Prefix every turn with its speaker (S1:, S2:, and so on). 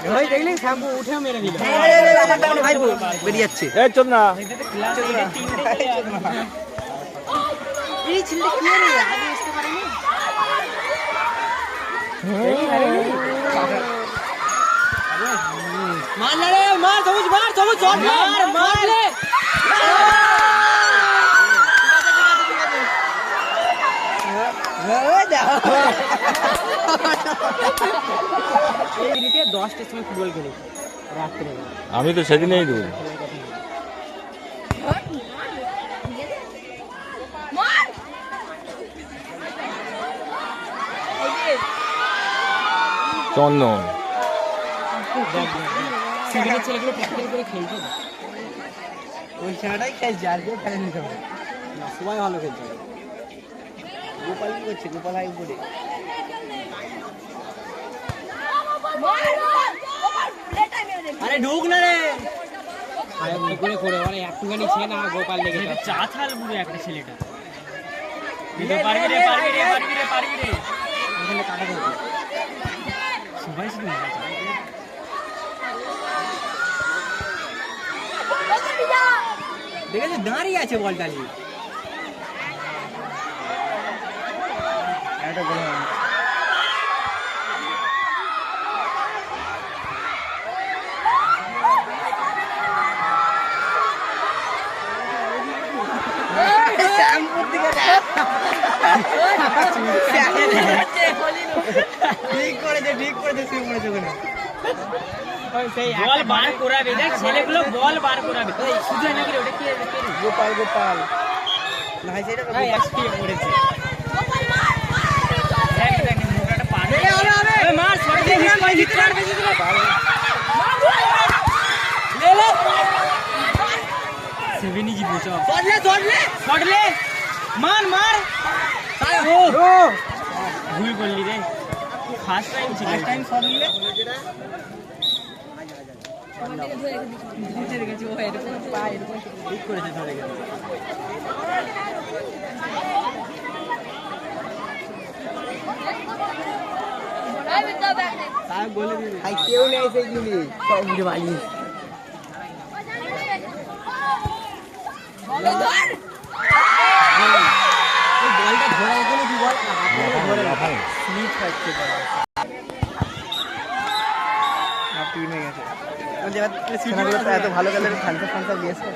S1: ভাই দেখলি শ্যাম্পু উঠে মেরে দিল
S2: ভাই বেরিয়ে যাচ্ছে
S3: এই চল না
S1: এই ছিলটা কি রে আগে আসতে পারেনি মার না রে মার সবুজ শট মার রে এই দিকে 10টার সময় ফুটবল খেলি রাত্রে
S3: আমি তো সেদিনেই দূর চন্দন
S1: সিভিলের ছেলেগুলো প্র্যাকটিস করে খেলছে
S2: ওই ছেলেটাই খেলছে আর কেউ খেলে নিতে হবে
S1: না সবাই ভালো খেলছে
S2: গোপাল কি করছে গোপাল হাই উপরে
S1: আরে ঢুক না রে আরে কি করে করে মানে একটুখানি ছেলে না গোপাল লেগে চা ছাল পুরো একটা ছেলেটা পারবি রে এখানে কাটা দেবে সবাই শুধু দেখেছো দাঁড়িয়ে আছে বলটা নিয়ে
S2: একটা গোল ঠিক করেছে শুয়ে পড়েছে ওখানে
S1: বল বার করাবে দেখ ছেলেগুলো বল বার করাবে শুধু নাকি ওটা কি
S2: গোপাল না সেটা
S1: এক্সপি পড়েছে দেখ দেখ মোটাটা পার হবে মার শট দিয়ে হিট কর বেশি দিলে লে লে সেভেনই জিতবে শট লে মার ও ভুল করলি রে ফার্স্ট টাইম ছিল ফার্স্ট টাইম শট নিলে ধরে গেছে ও এরকম পা এরকম ঠিক করেছে ধরে গেছে তাই বলে দিবি
S2: ভাই কেউ নেই সেইগুলি সব উড়ে পালিয়ে
S1: বলটা ধরা গেল কি বল
S3: ধরে রাখাই
S2: স্লিপ খাচ্ছে টিমে গেছে এত ভালো খেলে ফান্সা দিয়েছে